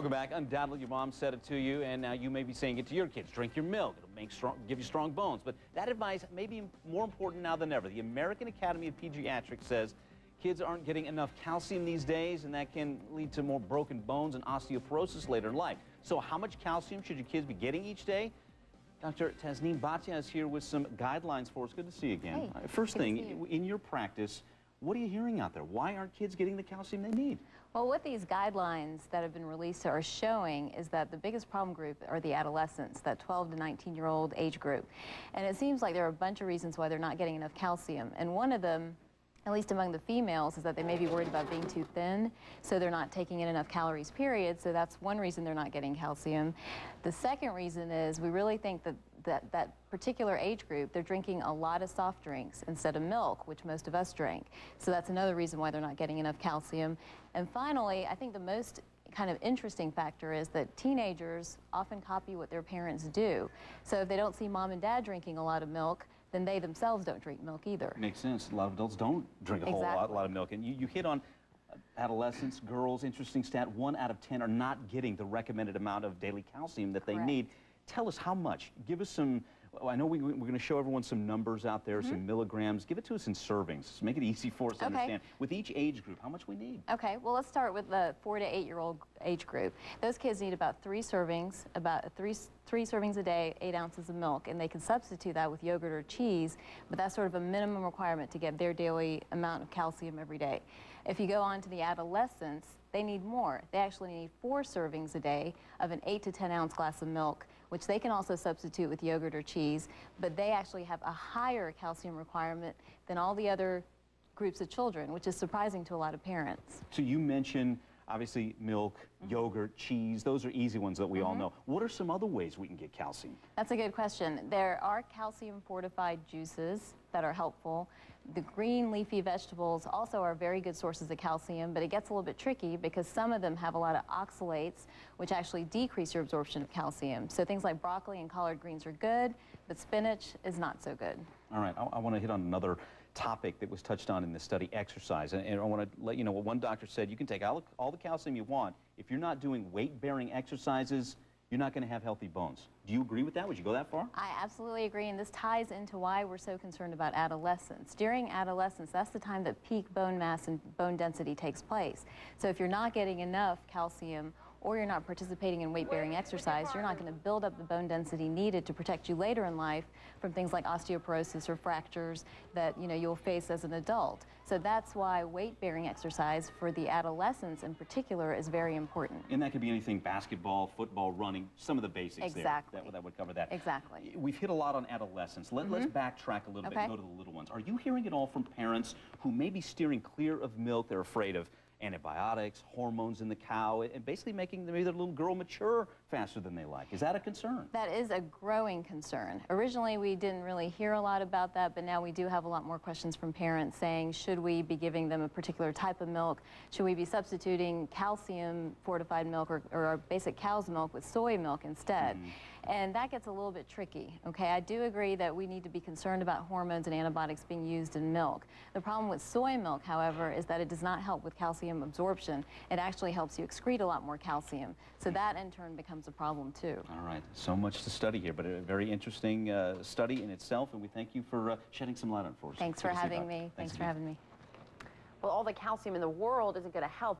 Welcome back. Undoubtedly, your mom said it to you, and now you may be saying it to your kids. Drink your milk. It'll give you strong bones. But that advice may be more important now than ever. The American Academy of Pediatrics says kids aren't getting enough calcium these days, and that can lead to more broken bones and osteoporosis later in life. So how much calcium should your kids be getting each day? Dr. Tasneem Bhatia is here with some guidelines for us. Good to see you again. Hey, First thing, in your practice, what are you hearing out there? Why aren't kids getting the calcium they need? Well, what these guidelines that have been released are showing is that the biggest problem group are the adolescents, that 12 to 19-year-old age group. And it seems like there are a bunch of reasons why they're not getting enough calcium. And one of them, at least among the females, is that they may be worried about being too thin, so they're not taking in enough calories, period. So that's one reason they're not getting calcium. The second reason is we really think that that particular age group, they're drinking a lot of soft drinks instead of milk, which most of us drink. So that's another reason why they're not getting enough calcium. And finally, I think the most kind of interesting factor is that teenagers often copy what their parents do. So if they don't see mom and dad drinking a lot of milk, then they themselves don't drink milk either. Makes sense. A lot of adults don't drink a whole lot of milk. And you hit on adolescents, girls, interesting stat, 1 out of 10 are not getting the recommended amount of daily calcium that they need. Tell us how much. Give us some, I know we're going to show everyone some numbers out there, some milligrams. Give it to us in servings. Make it easy for us to understand. With each age group, how much we need. Okay, well, let's start with the 4 to 8-year-old age group. Those kids need about 3 servings, about three servings a day, 8 ounces of milk, and they can substitute that with yogurt or cheese, but that's sort of a minimum requirement to get their daily amount of calcium every day. If you go on to the adolescents, they need more. They actually need 4 servings a day of an 8 to 10 ounce glass of milk, which they can also substitute with yogurt or cheese, but they actually have a higher calcium requirement than all the other groups of children, which is surprising to a lot of parents. So you mentioned, obviously, milk, yogurt, cheese. Those are easy ones that we all know. What are some other ways we can get calcium? That's a good question. There are calcium-fortified juices that are helpful. The green leafy vegetables also are very good sources of calcium, but it gets a little bit tricky because some of them have a lot of oxalates, which actually decrease your absorption of calcium. So things like broccoli and collard greens are good, but spinach is not so good. All right, I want to hit on another topic that was touched on in this study, exercise. And I want to let you know what one doctor said: you can take all the calcium you want. If you're not doing weight-bearing exercises, you're not going to have healthy bones. Do you agree with that? Would you go that far? I absolutely agree, and this ties into why we're so concerned about adolescence. During adolescence, that's the time that peak bone mass and bone density takes place. So if you're not getting enough calcium, or you're not participating in weight-bearing exercise, you're not going to build up the bone density needed to protect you later in life from things like osteoporosis or fractures that you'll face as an adult. So that's why weight-bearing exercise for the adolescents in particular is very important. And that could be anything: basketball, football, running, some of the basics. Exactly. That would cover that. Exactly. We've hit a lot on adolescents. Let's backtrack a little bit and go to the little ones. Are you hearing it all from parents who may be steering clear of milk? They're afraid of antibiotics, hormones in the cow, and basically making their little girl mature faster than they like. Is that a concern? That is a growing concern. Originally, we didn't really hear a lot about that, but now we do have a lot more questions from parents saying, should we be giving them a particular type of milk? Should we be substituting calcium-fortified milk or our basic cow's milk with soy milk instead? And that gets a little bit tricky, okay? I do agree that we need to be concerned about hormones and antibiotics being used in milk. The problem with soy milk, however, is that it does not help with calcium absorption. It actually helps you excrete a lot more calcium. So that, in turn, becomes a problem, too. All right. So much to study here, but a very interesting study in itself, and we thank you for shedding some light on it for us. Thanks for having me. Thanks for having me. Well, all the calcium in the world isn't going to help.